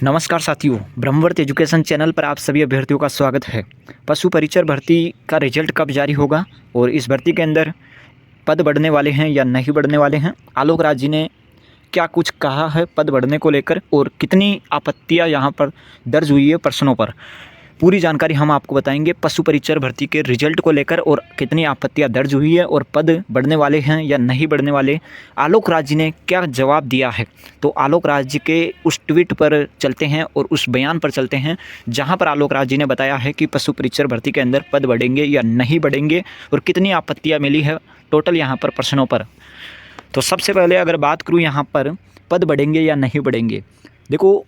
नमस्कार साथियों, Brahmavarta education channel पर आप सभी अभ्यर्थियों का स्वागत है। पशु परिचर भर्ती का रिजल्ट कब जारी होगा और इस भर्ती के अंदर पद बढ़ने वाले हैं या नहीं बढ़ने वाले हैं, आलोक राज जी ने क्या कुछ कहा है पद बढ़ने को लेकर और कितनी आपत्तियां यहां पर दर्ज हुई है प्रश्नों पर, पूरी जानकारी हम आपको बताएंगे। पशु परिचर भर्ती के रिजल्ट को लेकर और कितनी आपत्तियां दर्ज हुई है और पद बढ़ने वाले हैं या नहीं बढ़ने वाले, आलोक राज जी ने क्या जवाब दिया है। तो आलोक राज जी के उस ट्वीट पर चलते हैं और उस बयान पर चलते हैं जहां पर आलोक राज जी ने बताया है कि पशु परिचर भर्ती के अंदर पद बढ़ेंगे या नहीं बढ़ेंगे और कितनी आपत्तियाँ मिली है टोटल यहाँ पर प्रश्नों पर। तो सबसे पहले अगर बात करूँ यहाँ पर पद बढ़ेंगे या नहीं बढ़ेंगे, देखो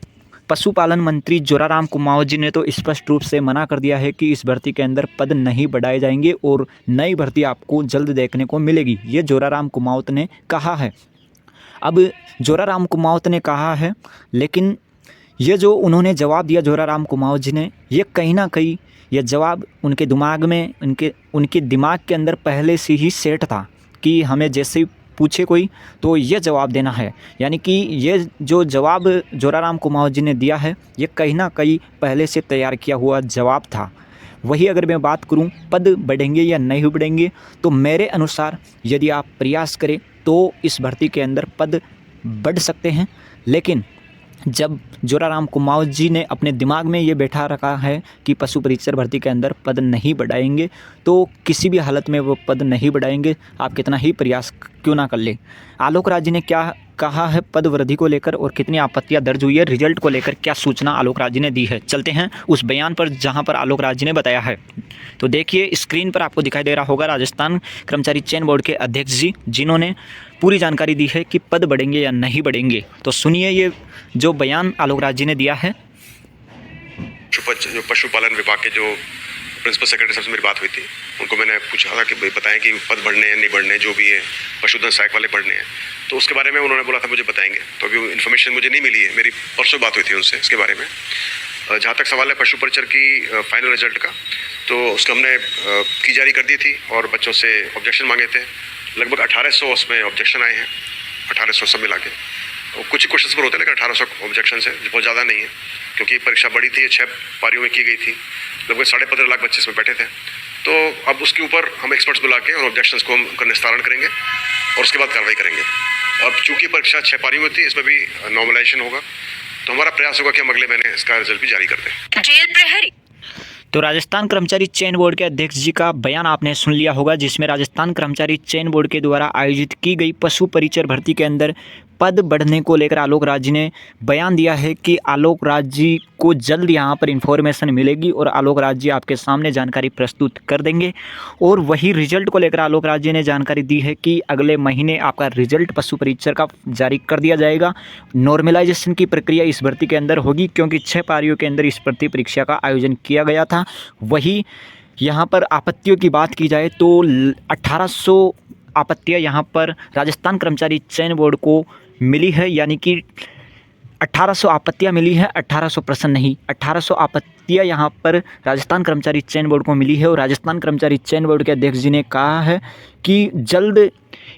पशुपालन मंत्री जोराराम कुमावत जी ने तो स्पष्ट रूप से मना कर दिया है कि इस भर्ती के अंदर पद नहीं बढ़ाए जाएंगे और नई भर्ती आपको जल्द देखने को मिलेगी, ये जोराराम कुमावत ने कहा है। अब जोराराम कुमावत ने कहा है, लेकिन ये जो उन्होंने जवाब दिया जोराराम कुमावत जी ने, ये कहीं ना कहीं ये जवाब उनके दिमाग में उनके दिमाग के अंदर पहले से ही सेट था कि हमें जैसे ही पूछे कोई तो ये जवाब देना है। यानी कि ये जो जवाब जोराराम कुमावत जी ने दिया है ये कहीं ना कहीं पहले से तैयार किया हुआ जवाब था। वही अगर मैं बात करूं पद बढ़ेंगे या नहीं बढ़ेंगे, तो मेरे अनुसार यदि आप प्रयास करें तो इस भर्ती के अंदर पद बढ़ सकते हैं। लेकिन जब जोराराम कुमावत जी ने अपने दिमाग में ये बैठा रखा है कि पशु परिचर भर्ती के अंदर पद नहीं बढ़ाएंगे, तो किसी भी हालत में वो पद नहीं बढ़ाएंगे, आप कितना ही प्रयास क्यों ना कर ले। आलोक राज जी ने क्या कहा है पद वृद्धि को लेकर और कितनी आपत्तियां दर्ज हुई है, रिजल्ट को लेकर क्या सूचना आलोक राज जी ने दी है, चलते हैं उस बयान पर जहां पर आलोक राज जी ने बताया है। तो देखिए स्क्रीन पर आपको दिखाई दे रहा होगा राजस्थान कर्मचारी चयन बोर्ड के अध्यक्ष जी, जिन्होंने पूरी जानकारी दी है कि पद बढ़ेंगे या नहीं बढ़ेंगे। तो सुनिए ये जो बयान आलोक राज जी ने दिया है। जो पशुपालन विभाग के जो प्रिंसिपल सेक्रेटरी साहब से मेरी बात हुई थी, उनको मैंने पूछा था कि भाई बताएं कि पद बढ़ने हैं नहीं बढ़ने, जो भी है पशुधन सहायक वाले बढ़ने हैं, तो उसके बारे में उन्होंने बोला था मुझे बताएंगे। तो अभी इन्फॉर्मेशन मुझे नहीं मिली है, मेरी परसों बात हुई थी उनसे इसके बारे में। जहाँ तक सवाल है पशु परिचर की फाइनल रिजल्ट का, तो उसका हमने की जारी कर दी थी और बच्चों से ऑब्जेक्शन मांगे थे। लगभग 1800 उसमें ऑब्जेक्शन आए हैं, 1800 सब मिला के। कुछ ही क्वेश्चन पर होते हैं, लेकिन 1800 ऑब्जेक्शन है, बहुत ज़्यादा नहीं है, क्योंकि परीक्षा बड़ी थी, 6 पारियों में की गई थी, लगभग 15.5 लाख बच्चे इसमें बैठे थे। तो अब उसके ऊपर हम एक्सपर्ट्स बुला के और ऑब्जेक्शंस को हम उनका निस्तारण करेंगे और उसके बाद कार्रवाई करेंगे। और चूंकि परीक्षा 6 पारियों में थी, इसमें भी नॉर्मलाइजेशन होगा, तो हमारा प्रयास होगा कि हम अगले महीने इसका रिजल्ट भी जारी कर दें। जेल प्रहरी। तो राजस्थान कर्मचारी चयन बोर्ड के अध्यक्ष जी का बयान आपने सुन लिया होगा, जिसमें राजस्थान कर्मचारी चयन बोर्ड के द्वारा आयोजित की गई पशु परिचर भर्ती के अंदर पद बढ़ने को लेकर आलोक राज जी ने बयान दिया है कि आलोक राज जी को जल्द यहां पर इंफॉर्मेशन मिलेगी और आलोक राज जी आपके सामने जानकारी प्रस्तुत कर देंगे। और वही रिजल्ट को लेकर आलोक राज जी ने जानकारी दी है कि अगले महीने आपका रिजल्ट पशु परिचर का जारी कर दिया जाएगा। नॉर्मलाइजेशन की प्रक्रिया इस भर्ती के अंदर होगी, क्योंकि 6 पारियों के अंदर इस भर्ती परीक्षा का आयोजन किया गया था। वही यहाँ पर आपत्तियों की बात की जाए तो 1800 आपत्तियाँ यहाँ पर राजस्थान कर्मचारी चयन बोर्ड को मिली है, यानी कि 1800 आपत्तियाँ मिली है, 1800 प्रश्न नहीं, 1800 आपत्तियाँ यहाँ पर राजस्थान कर्मचारी चयन बोर्ड को मिली है। और राजस्थान कर्मचारी चयन बोर्ड के अध्यक्ष जी ने कहा है कि जल्द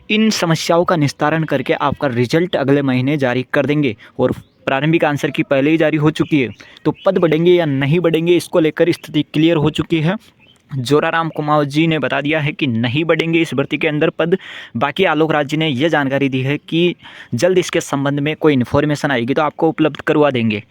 इन समस्याओं का निस्तारण करके आपका रिजल्ट अगले महीने जारी कर देंगे। और प्रारंभिक आंसर की पहले ही जारी हो चुकी है, तो पद बढ़ेंगे या नहीं बढ़ेंगे इसको लेकर स्थिति क्लियर हो चुकी है। जोराराम कुमावत जी ने बता दिया है कि नहीं बढ़ेंगे इस भर्ती के अंदर पद। बाकी आलोक राज जी ने यह जानकारी दी है कि जल्द इसके संबंध में कोई इन्फॉर्मेशन आएगी तो आपको उपलब्ध करवा देंगे।